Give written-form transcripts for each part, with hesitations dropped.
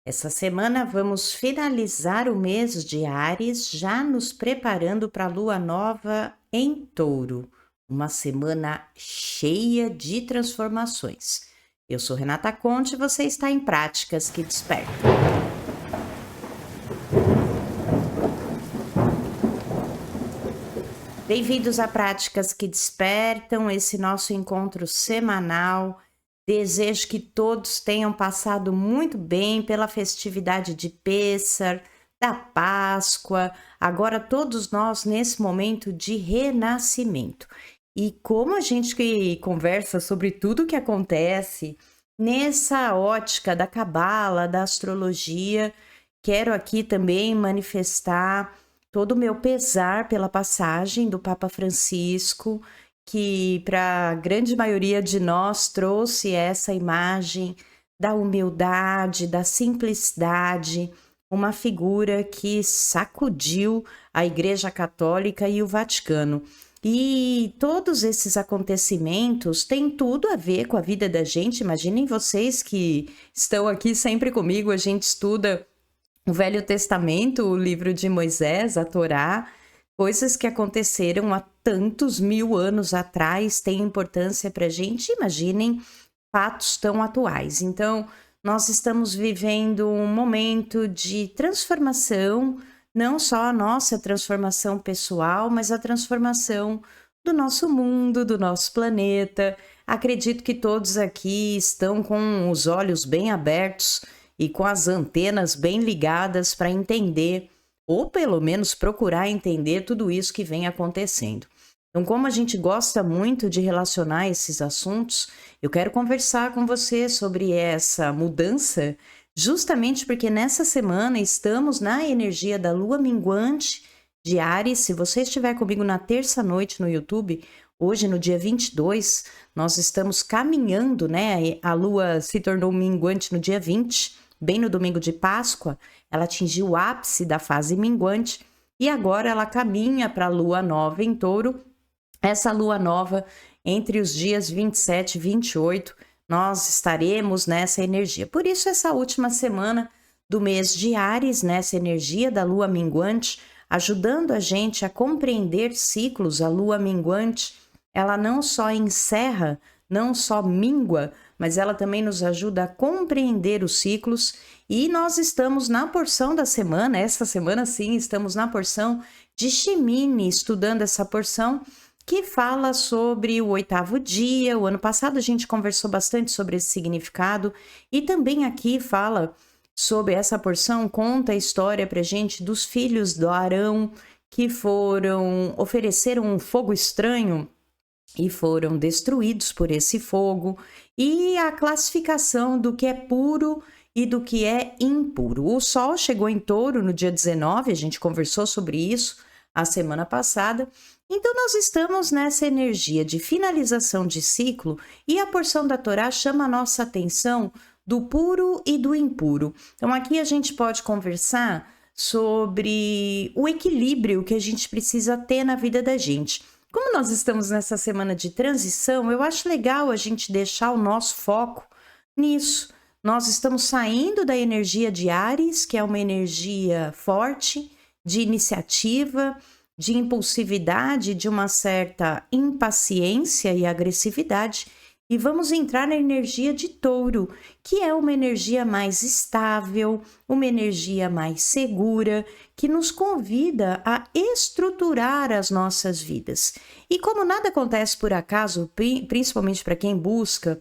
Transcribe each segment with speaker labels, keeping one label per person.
Speaker 1: Essa semana vamos finalizar o mês de Áries, já nos preparando para a lua nova em Touro. Uma semana cheia de transformações. Eu sou Renata Conte e você está em Práticas que Despertam. Bem-vindos a Práticas que Despertam, esse nosso encontro semanal. Desejo que todos tenham passado muito bem pela festividade de Pêssar, da Páscoa, agora todos nós nesse momento de renascimento. E como a gente que conversa sobre tudo o que acontece nessa ótica da cabala, da astrologia, quero aqui também manifestar todo o meu pesar pela passagem do Papa Francisco, que para a grande maioria de nós trouxe essa imagem da humildade, da simplicidade, uma figura que sacudiu a Igreja Católica e o Vaticano. E todos esses acontecimentos têm tudo a ver com a vida da gente. Imaginem vocês que estão aqui sempre comigo, a gente estuda o Velho Testamento, o livro de Moisés, a Torá, coisas que aconteceram há tantos mil anos atrás têm importância para a gente. Imaginem fatos tão atuais. Então, nós estamos vivendo um momento de transformação, não só a nossa transformação pessoal, mas a transformação do nosso mundo, do nosso planeta. Acredito que todos aqui estão com os olhos bem abertos e com as antenas bem ligadas para entender, ou pelo menos procurar entender tudo isso que vem acontecendo. Então, como a gente gosta muito de relacionar esses assuntos, eu quero conversar com você sobre essa mudança, justamente porque nessa semana estamos na energia da lua minguante de Áries. Se você estiver comigo na terça-noite no YouTube, hoje no dia 22, nós estamos caminhando, né? A lua se tornou minguante no dia 20, bem no domingo de Páscoa. Ela atingiu o ápice da fase minguante e agora ela caminha para a lua nova em Touro. Essa lua nova, entre os dias 27 e 28, nós estaremos nessa energia. Por isso, essa última semana do mês de Áries, nessa energia da lua minguante, ajudando a gente a compreender ciclos. A lua minguante, ela não só encerra, não só mingua, mas ela também nos ajuda a compreender os ciclos. E nós estamos na porção da semana, essa semana sim, estamos na porção de Shemini, estudando essa porção que fala sobre o 8º dia. O ano passado a gente conversou bastante sobre esse significado e também aqui fala sobre essa porção, conta a história pra gente dos filhos do Arão que ofereceram um fogo estranho e foram destruídos por esse fogo, e a classificação do que é puro e do que é impuro. O Sol chegou em Touro no dia 19, a gente conversou sobre isso a semana passada. Então nós estamos nessa energia de finalização de ciclo e a porção da Torá chama a nossa atenção do puro e do impuro. Então aqui a gente pode conversar sobre o equilíbrio que a gente precisa ter na vida da gente. Como nós estamos nessa semana de transição, eu acho legal a gente deixar o nosso foco nisso. Nós estamos saindo da energia de Áries, que é uma energia forte, de iniciativa, de impulsividade, de uma certa impaciência e agressividade, e vamos entrar na energia de Touro, que é uma energia mais estável, uma energia mais segura, que nos convida a estruturar as nossas vidas. E como nada acontece por acaso, principalmente para quem busca,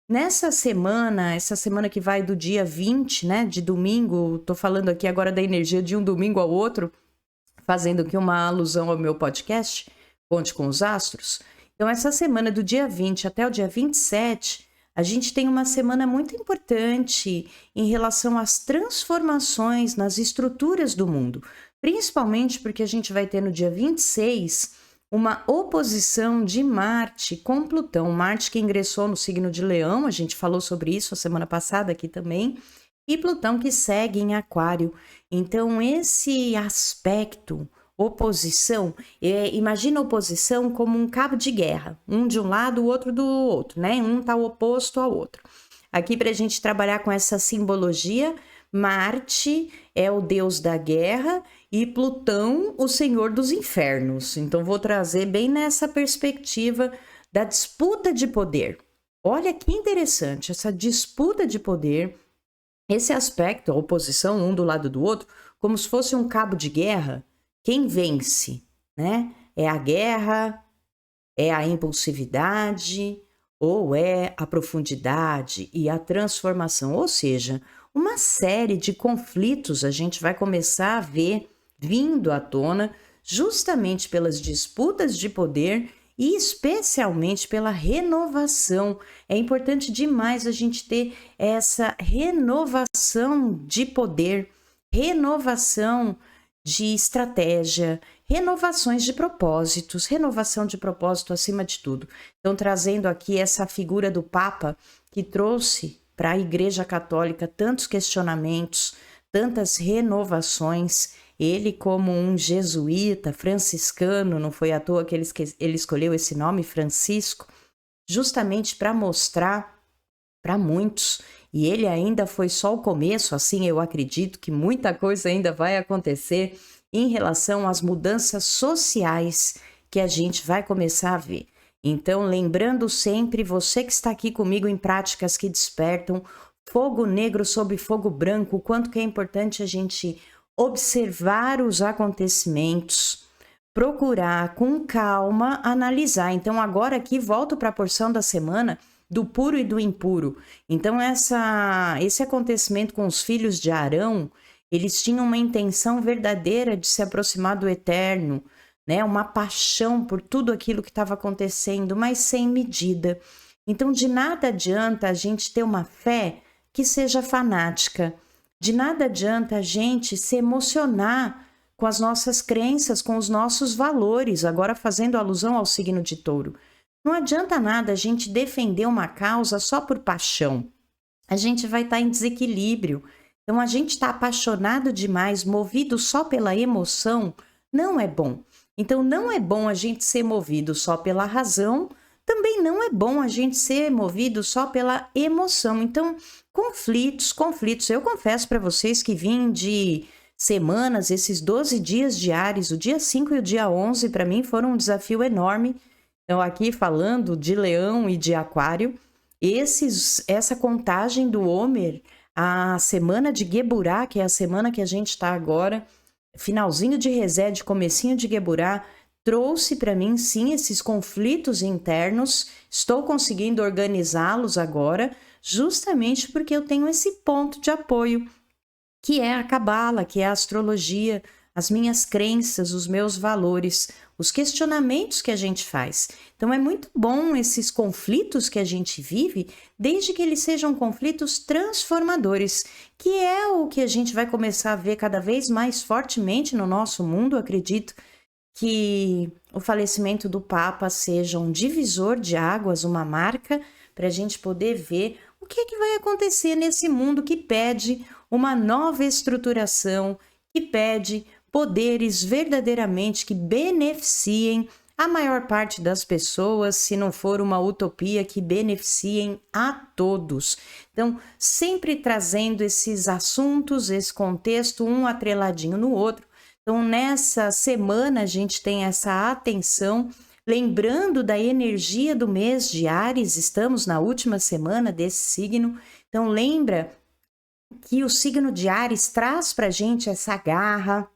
Speaker 1: nessa semana, essa semana que vai do dia 20, né, de domingo, tô falando aqui agora da energia de um domingo ao outro, fazendo aqui uma alusão ao meu podcast, Conte com os Astros. Então, essa semana do dia 20 até o dia 27, a gente tem uma semana muito importante em relação às transformações nas estruturas do mundo, principalmente porque a gente vai ter no dia 26 uma oposição de Marte com Plutão. Marte que ingressou no signo de Leão, a gente falou sobre isso a semana passada aqui também, e Plutão que segue em Aquário. Então, esse aspecto, oposição, imagina a oposição como um cabo de guerra, um de um lado, o outro do outro, né? Um está oposto ao outro. Aqui para a gente trabalhar com essa simbologia, Marte é o deus da guerra e Plutão, o senhor dos infernos. Então, vou trazer bem nessa perspectiva da disputa de poder. Olha que interessante, essa disputa de poder, esse aspecto, a oposição um do lado do outro, como se fosse um cabo de guerra. Quem vence, né? É a guerra, é a impulsividade ou é a profundidade e a transformação? Ou seja, uma série de conflitos a gente vai começar a ver vindo à tona justamente pelas disputas de poder e especialmente pela renovação. É importante demais a gente ter essa renovação de poder, renovação de estratégia, renovações de propósitos, renovação de propósito acima de tudo. Então, trazendo aqui essa figura do Papa que trouxe para a Igreja Católica tantos questionamentos, tantas renovações. Ele, como um jesuíta franciscano, não foi à toa que ele escolheu esse nome, Francisco, justamente para mostrar para muitos, e ele ainda foi só o começo, assim eu acredito que muita coisa ainda vai acontecer em relação às mudanças sociais que a gente vai começar a ver. Então, lembrando sempre, você que está aqui comigo em Práticas que Despertam, fogo negro sobre fogo branco, o quanto que é importante a gente observar os acontecimentos, procurar com calma analisar. Então, agora aqui volto para a porção da semana do puro e do impuro. Então, esse acontecimento com os filhos de Arão, eles tinham uma intenção verdadeira de se aproximar do Eterno, né? Uma paixão por tudo aquilo que estava acontecendo, mas sem medida. Então, de nada adianta a gente ter uma fé que seja fanática. De nada adianta a gente se emocionar com as nossas crenças, com os nossos valores, agora fazendo alusão ao signo de Touro. Não adianta nada a gente defender uma causa só por paixão. A gente vai estar em desequilíbrio. Então, a gente está apaixonado demais, movido só pela emoção, não é bom. Então, não é bom a gente ser movido só pela razão, também não é bom a gente ser movido só pela emoção. Então, conflitos. Eu confesso para vocês que vim de semanas, esses 12 dias de Áries, o dia 5 e o dia 11, para mim foram um desafio enorme. Então, aqui falando de Leão e de Aquário, essa contagem do Homer, a semana de Geburá, que é a semana que a gente está agora, finalzinho de Resed, comecinho de Geburá, trouxe para mim, sim, esses conflitos internos. Estou conseguindo organizá-los agora, justamente porque eu tenho esse ponto de apoio, que é a Cabala, que é a astrologia, as minhas crenças, os meus valores, os questionamentos que a gente faz. Então, é muito bom esses conflitos que a gente vive, desde que eles sejam conflitos transformadores, que é o que a gente vai começar a ver cada vez mais fortemente no nosso mundo. Acredito que o falecimento do Papa seja um divisor de águas, uma marca, para a gente poder ver o que é que vai acontecer nesse mundo que pede uma nova estruturação, que pede poderes verdadeiramente que beneficiem a maior parte das pessoas, se não for uma utopia, que beneficiem a todos. Então, sempre trazendo esses assuntos, esse contexto, um atreladinho no outro. Então, nessa semana, a gente tem essa atenção, lembrando da energia do mês de Áries, estamos na última semana desse signo. Então, lembra que o signo de Áries traz para a gente essa garra,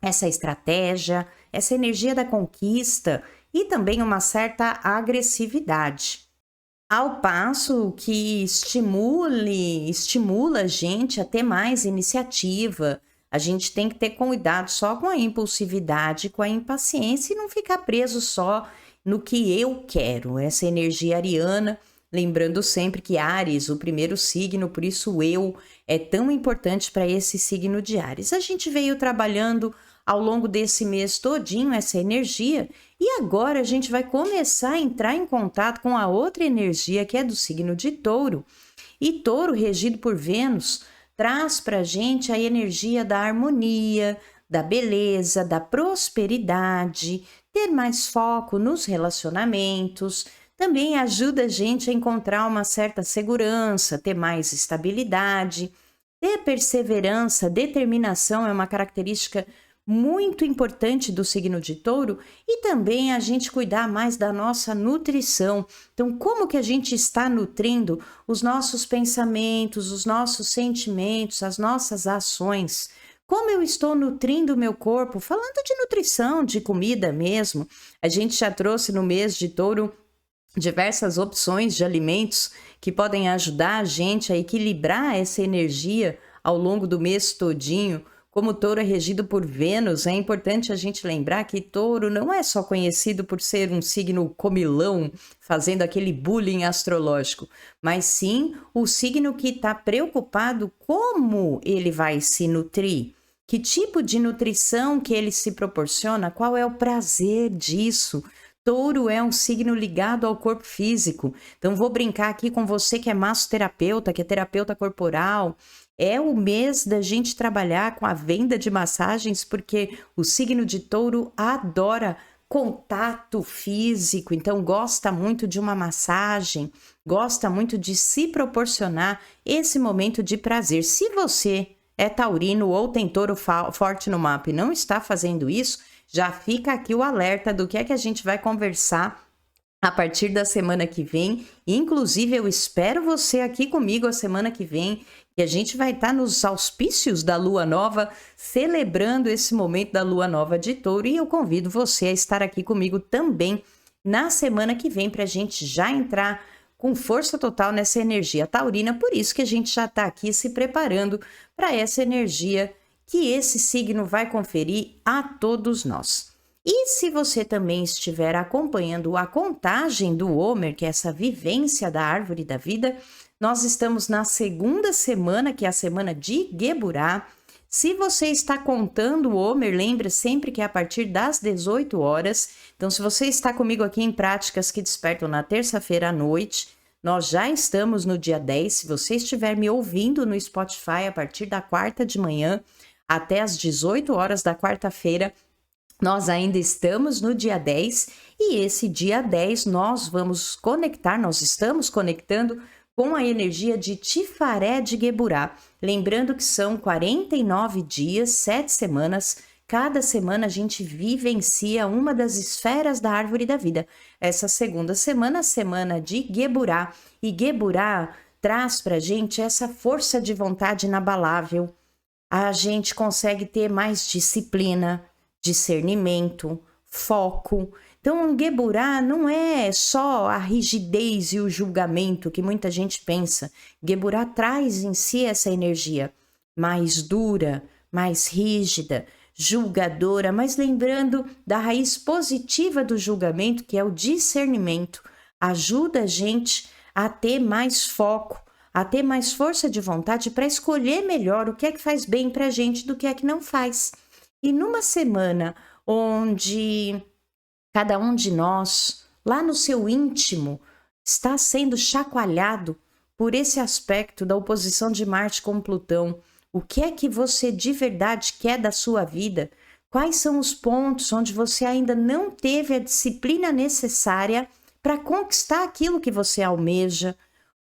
Speaker 1: essa estratégia, essa energia da conquista e também uma certa agressividade. Ao passo que estimula a gente a ter mais iniciativa. A gente tem que ter cuidado só com a impulsividade, com a impaciência e não ficar preso só no que eu quero. Essa energia ariana, lembrando sempre que Áries, o primeiro signo, por isso o eu é tão importante para esse signo de Áries. A gente veio trabalhando ao longo desse mês todinho essa energia e agora a gente vai começar a entrar em contato com a outra energia que é do signo de Touro. E Touro, regido por Vênus, traz para a gente a energia da harmonia, da beleza, da prosperidade, ter mais foco nos relacionamentos. Também ajuda a gente a encontrar uma certa segurança, ter mais estabilidade. Ter perseverança, determinação é uma característica muito importante do signo de Touro, e também a gente cuidar mais da nossa nutrição. Então, como que a gente está nutrindo os nossos pensamentos, os nossos sentimentos, as nossas ações? Como eu estou nutrindo o meu corpo? Falando de nutrição, de comida mesmo, a gente já trouxe no mês de Touro diversas opções de alimentos que podem ajudar a gente a equilibrar essa energia ao longo do mês todinho. Como Touro é regido por Vênus, é importante a gente lembrar que Touro não é só conhecido por ser um signo comilão, fazendo aquele bullying astrológico, mas sim o signo que está preocupado como ele vai se nutrir, que tipo de nutrição que ele se proporciona, qual é o prazer disso. Touro é um signo ligado ao corpo físico, então vou brincar aqui com você que é massoterapeuta, que é terapeuta corporal. É o mês da gente trabalhar com a venda de massagens, porque o signo de Touro adora contato físico, então gosta muito de uma massagem, gosta muito de se proporcionar esse momento de prazer. Se você é taurino ou tem Touro forte no mapa e não está fazendo isso, já fica aqui o alerta do que é que a gente vai conversar a partir da semana que vem. Inclusive, eu espero você aqui comigo a semana que vem, que a gente vai estar nos auspícios da Lua Nova, celebrando esse momento da Lua Nova de Touro, e eu convido você a estar aqui comigo também na semana que vem, para a gente já entrar com força total nessa energia taurina. Por isso que a gente já está aqui se preparando para essa energia que esse signo vai conferir a todos nós. E se você também estiver acompanhando a contagem do Homer, que é essa vivência da árvore da vida, nós estamos na segunda semana, que é a semana de Geburá. Se você está contando o Homer, lembre sempre que é a partir das 18 horas. Então, se você está comigo aqui em Práticas que Despertam na terça-feira à noite, nós já estamos no dia 10. Se você estiver me ouvindo no Spotify a partir da quarta de manhã até as 18 horas da quarta-feira, nós ainda estamos no dia 10, e esse dia 10 nós estamos conectando com a energia de Tifaré de Geburá. Lembrando que são 49 dias, 7 semanas. Cada semana a gente vivencia uma das esferas da árvore da vida. Essa segunda semana, a semana de Geburá. E Geburá traz pra gente essa força de vontade inabalável. A gente consegue ter mais disciplina, discernimento, foco. Então, Geburá não é só a rigidez e o julgamento que muita gente pensa. Geburá traz em si essa energia mais dura, mais rígida, julgadora, mas lembrando da raiz positiva do julgamento, que é o discernimento. Ajuda a gente a ter mais foco, a ter mais força de vontade para escolher melhor o que é que faz bem para a gente do que é que não faz. E numa semana onde cada um de nós, lá no seu íntimo, está sendo chacoalhado por esse aspecto da oposição de Marte com Plutão, o que é que você de verdade quer da sua vida? Quais são os pontos onde você ainda não teve a disciplina necessária para conquistar aquilo que você almeja?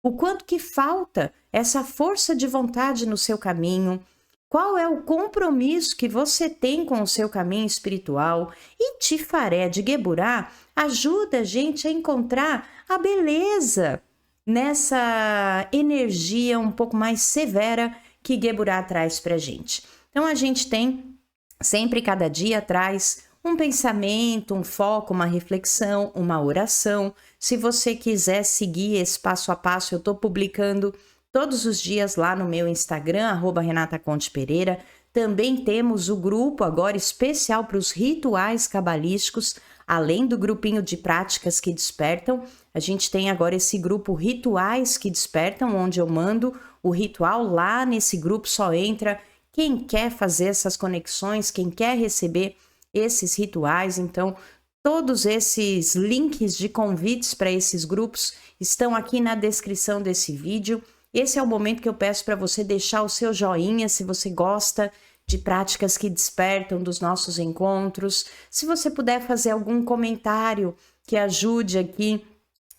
Speaker 1: O quanto que falta essa força de vontade no seu caminho? Qual é o compromisso que você tem com o seu caminho espiritual? E Tifaré de Geburá ajuda a gente a encontrar a beleza nessa energia um pouco mais severa que Geburá traz para a gente. Então, a gente tem sempre, cada dia, traz um pensamento, um foco, uma reflexão, uma oração. Se você quiser seguir esse passo a passo, eu estou publicando todos os dias lá no meu Instagram, @RenataContePereira. Também temos o grupo agora especial para os rituais cabalísticos, além do grupinho de práticas que despertam. A gente tem agora esse grupo Rituais que Despertam, onde eu mando o ritual. Lá nesse grupo só entra quem quer fazer essas conexões, quem quer receber esses rituais. Então, todos esses links de convites para esses grupos estão aqui na descrição desse vídeo. Esse é o momento que eu peço para você deixar o seu joinha se você gosta de práticas que despertam dos nossos encontros. Se você puder fazer algum comentário que ajude aqui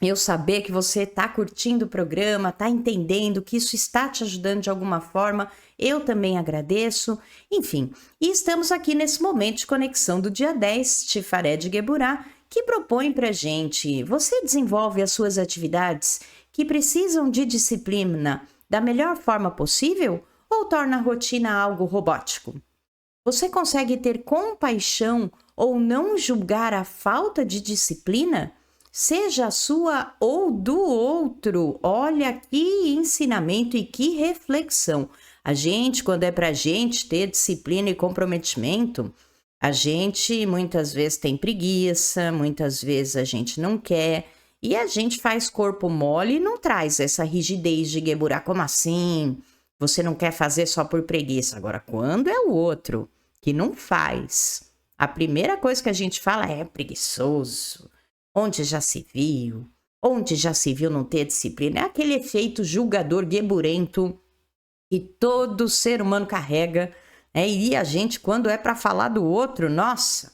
Speaker 1: eu saber que você está curtindo o programa, está entendendo que isso está te ajudando de alguma forma, eu também agradeço. Enfim, e estamos aqui nesse momento de conexão do dia 10, Tifaré de Geburá, que propõe para gente: você desenvolve as suas atividades que precisam de disciplina da melhor forma possível ou torna a rotina algo robótico? Você consegue ter compaixão ou não julgar a falta de disciplina, seja a sua ou do outro? Olha que ensinamento e que reflexão. A gente, quando é pra gente ter disciplina e comprometimento, a gente muitas vezes tem preguiça, muitas vezes a gente não quer, e a gente faz corpo mole e não traz essa rigidez de Geburá. Como assim? Você não quer fazer só por preguiça. Agora, quando é o outro que não faz, a primeira coisa que a gente fala é preguiçoso. Onde já se viu? Onde já se viu não ter disciplina? É aquele efeito julgador geburento que todo ser humano carrega, né? E a gente, quando é para falar do outro, nossa,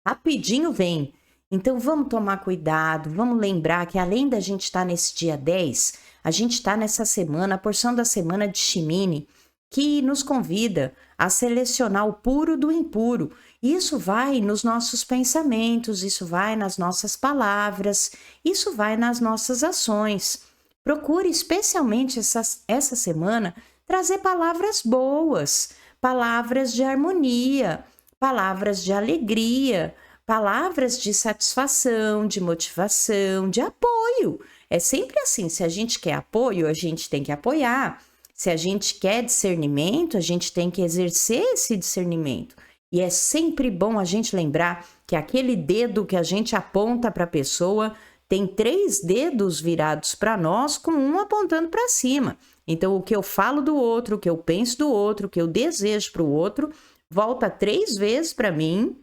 Speaker 1: rapidinho vem. Então vamos tomar cuidado, vamos lembrar que além da gente estar nesse dia 10, a gente está nessa semana, a porção da semana de Shimini, que nos convida a selecionar o puro do impuro. Isso vai nos nossos pensamentos, isso vai nas nossas palavras, isso vai nas nossas ações. Procure especialmente essa semana trazer palavras boas, palavras de harmonia, palavras de alegria, palavras de satisfação, de motivação, de apoio. É sempre assim, se a gente quer apoio, a gente tem que apoiar. Se a gente quer discernimento, a gente tem que exercer esse discernimento. E é sempre bom a gente lembrar que aquele dedo que a gente aponta para a pessoa tem 3 dedos virados para nós, com um apontando para cima. Então, o que eu falo do outro, o que eu penso do outro, o que eu desejo para o outro, volta 3 vezes para mim,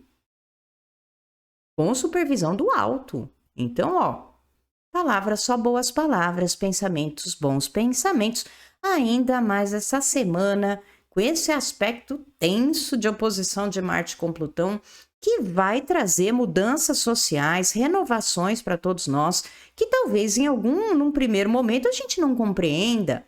Speaker 1: com supervisão do alto. Então, palavras, só boas palavras, pensamentos, bons pensamentos. Ainda mais essa semana, com esse aspecto tenso de oposição de Marte com Plutão, que vai trazer mudanças sociais, renovações para todos nós, que talvez num primeiro momento a gente não compreenda.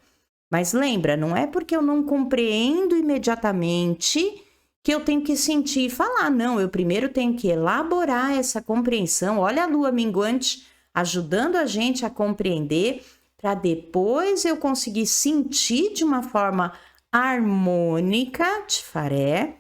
Speaker 1: Mas lembra, não é porque eu não compreendo imediatamente que eu tenho que sentir e falar, não, eu primeiro tenho que elaborar essa compreensão. Olha a lua minguante ajudando a gente a compreender, para depois eu conseguir sentir de uma forma harmônica, Tifaré,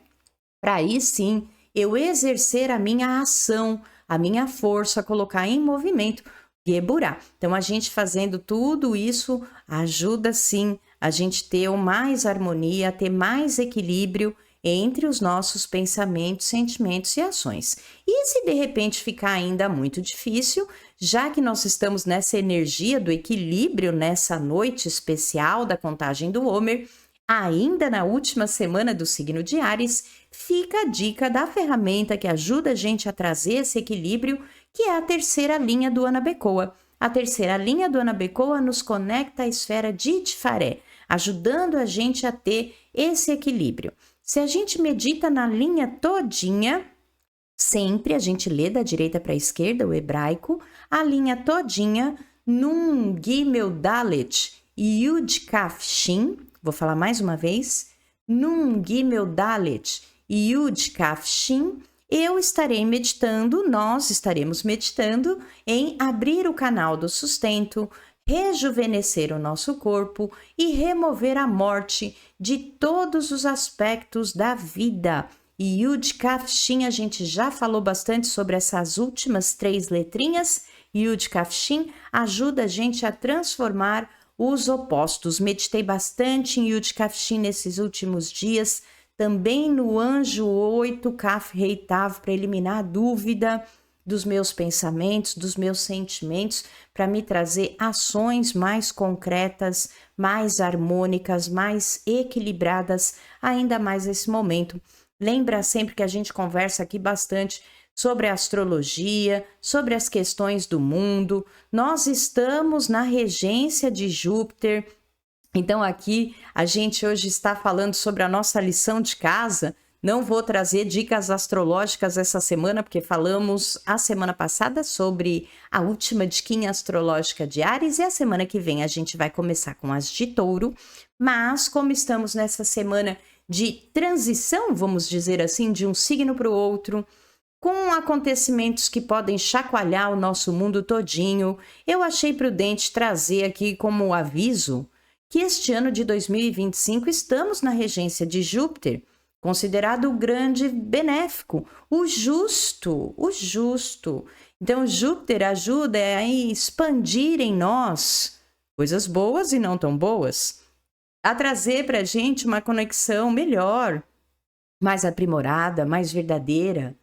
Speaker 1: para aí sim eu exercer a minha ação, a minha força, colocar em movimento Geburá. Então, a gente fazendo tudo isso ajuda sim a gente ter mais harmonia, ter mais equilíbrio entre os nossos pensamentos, sentimentos e ações. E se de repente ficar ainda muito difícil, já que nós estamos nessa energia do equilíbrio, nessa noite especial da contagem do Homer, ainda na última semana do signo de Áries, fica a dica da ferramenta que ajuda a gente a trazer esse equilíbrio, que é a terceira linha do Anabecoa. A terceira linha do Anabecoa nos conecta à esfera de Tifaré, ajudando a gente a ter esse equilíbrio. Se a gente medita na linha todinha, sempre a gente lê da direita para a esquerda, o hebraico, a linha todinha, Nun Gimel Dalet Yud Kaf Shin, vou falar mais uma vez, Nun Gimel Dalet Yud Kaf Shin, eu estarei meditando, nós estaremos meditando em abrir o canal do sustento, rejuvenescer o nosso corpo e remover a morte de todos os aspectos da vida. E Yud Kaf Shin, a gente já falou bastante sobre essas últimas 3 letrinhas. Yud Kaf Shin ajuda a gente a transformar os opostos. Meditei bastante em Yud Kaf Shin nesses últimos dias, também no anjo 8 Kaf Rei Tav, para eliminar a dúvida dos meus pensamentos, dos meus sentimentos, para me trazer ações mais concretas, mais harmônicas, mais equilibradas, ainda mais nesse momento. Lembra sempre que a gente conversa aqui bastante sobre a astrologia, sobre as questões do mundo. Nós estamos na regência de Júpiter. Então aqui a gente hoje está falando sobre a nossa lição de casa, Não vou trazer dicas astrológicas essa semana, porque falamos a semana passada sobre a última diquinha astrológica de Áries, e a semana que vem a gente vai começar com as de Touro. Mas como estamos nessa semana de transição, vamos dizer assim, de um signo para o outro, com acontecimentos que podem chacoalhar o nosso mundo todinho, eu achei prudente trazer aqui como aviso que este ano de 2025 estamos na regência de Júpiter, considerado o grande benéfico, o justo, o justo. Então, Júpiter ajuda a expandir em nós coisas boas e não tão boas, a trazer para a gente uma conexão melhor, mais aprimorada, mais verdadeira,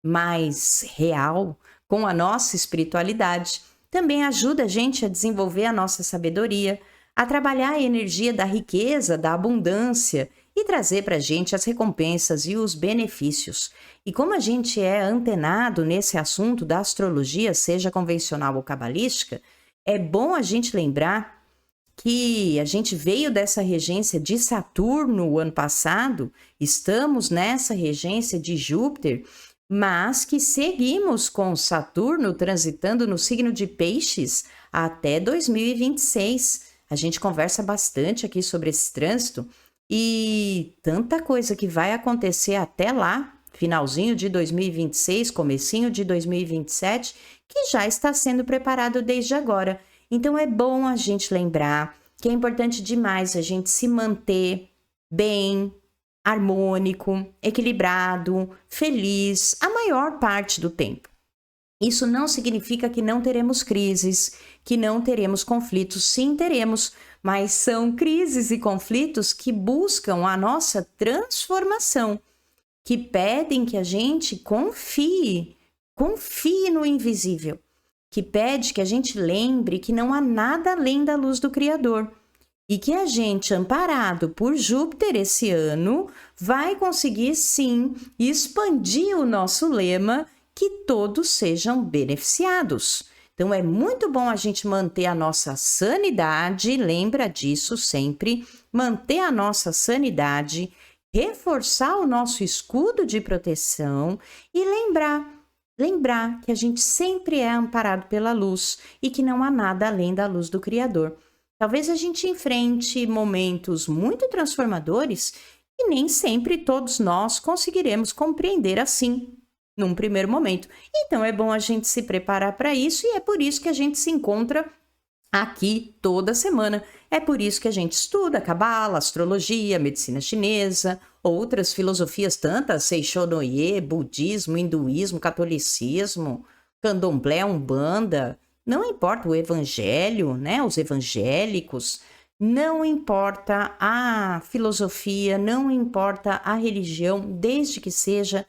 Speaker 1: mais real com a nossa espiritualidade. Também ajuda a gente a desenvolver a nossa sabedoria, a trabalhar a energia da riqueza, da abundância e trazer para a gente as recompensas e os benefícios. E como a gente é antenado nesse assunto da astrologia, seja convencional ou cabalística, é bom a gente lembrar que a gente veio dessa regência de Saturno o ano passado, estamos nessa regência de Júpiter, mas que seguimos com Saturno transitando no signo de Peixes até 2026. A gente conversa bastante aqui sobre esse trânsito e tanta coisa que vai acontecer até lá, finalzinho de 2026, comecinho de 2027, que já está sendo preparado desde agora. Então é bom a gente lembrar que é importante demais a gente se manter bem, harmônico, equilibrado, feliz a maior parte do tempo. Isso não significa que não teremos crises, que não teremos conflitos. Sim, teremos, mas são crises e conflitos que buscam a nossa transformação, que pedem que a gente confie no invisível, que pede que a gente lembre que não há nada além da luz do Criador. E que a gente, amparado por Júpiter esse ano, vai conseguir sim expandir o nosso lema, que todos sejam beneficiados. Então é muito bom a gente manter a nossa sanidade, lembra disso sempre, manter a nossa sanidade, reforçar o nosso escudo de proteção e lembrar que a gente sempre é amparado pela luz e que não há nada além da luz do Criador. Talvez a gente enfrente momentos muito transformadores e nem sempre todos nós conseguiremos compreender assim, num primeiro momento. Então é bom a gente se preparar para isso e é por isso que a gente se encontra aqui toda semana. É por isso que a gente estuda Cabala, astrologia, medicina chinesa, outras filosofias tantas, Seixonoye, budismo, hinduísmo, catolicismo, candomblé, umbanda. Não importa o evangelho, né? Os evangélicos, não importa a filosofia, não importa a religião, desde que seja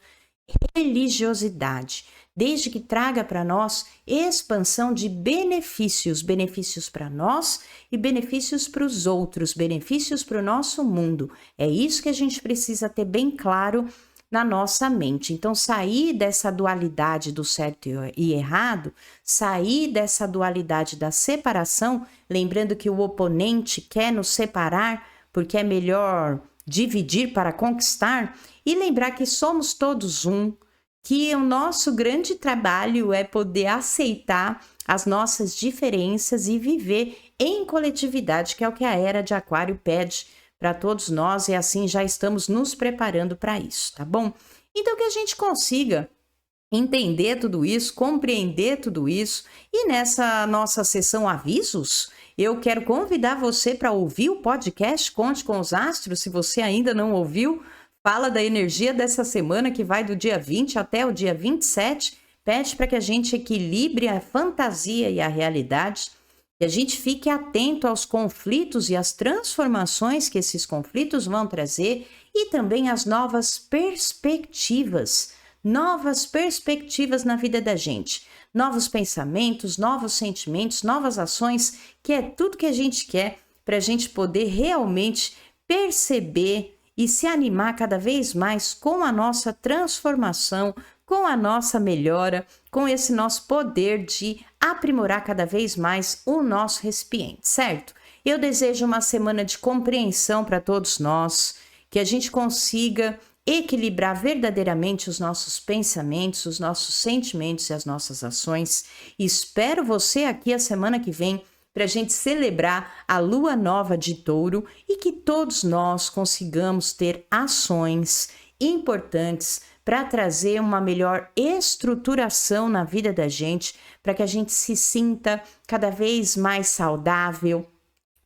Speaker 1: religiosidade, desde que traga para nós expansão de benefícios, benefícios para nós e benefícios para os outros, benefícios para o nosso mundo. É isso que a gente precisa ter bem claro na nossa mente. Então, sair dessa dualidade do certo e errado, sair dessa dualidade da separação, lembrando que o oponente quer nos separar porque é melhor dividir para conquistar, e lembrar que somos todos um, que o nosso grande trabalho é poder aceitar as nossas diferenças e viver em coletividade, que é o que a Era de Aquário pede para todos nós, e assim já estamos nos preparando para isso, tá bom? Então que a gente consiga entender tudo isso, compreender tudo isso, e nessa nossa sessão avisos, eu quero convidar você para ouvir o podcast Conte com os Astros, se você ainda não ouviu, fala da energia dessa semana que vai do dia 20 até o dia 27, pede para que a gente equilibre a fantasia e a realidade, que a gente fique atento aos conflitos e às transformações que esses conflitos vão trazer e também as novas perspectivas na vida da gente. Novos pensamentos, novos sentimentos, novas ações, que é tudo que a gente quer para a gente poder realmente perceber e se animar cada vez mais com a nossa transformação, com a nossa melhora, com esse nosso poder de aprimorar cada vez mais o nosso recipiente, certo? Eu desejo uma semana de compreensão para todos nós, que a gente consiga equilibrar verdadeiramente os nossos pensamentos, os nossos sentimentos e as nossas ações. Espero você aqui a semana que vem para a gente celebrar a lua nova de Touro e que todos nós consigamos ter ações importantes para trazer uma melhor estruturação na vida da gente, para que a gente se sinta cada vez mais saudável,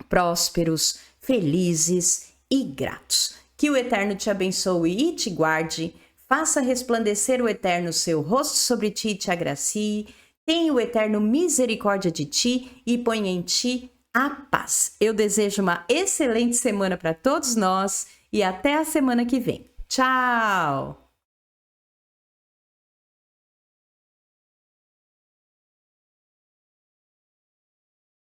Speaker 1: prósperos, felizes e gratos. Que o Eterno te abençoe e te guarde, faça resplandecer o Eterno seu rosto sobre ti e te agracie, tenha o Eterno misericórdia de ti e ponha em ti a paz. Eu desejo uma excelente semana para todos nós e até a semana que vem. Tchau!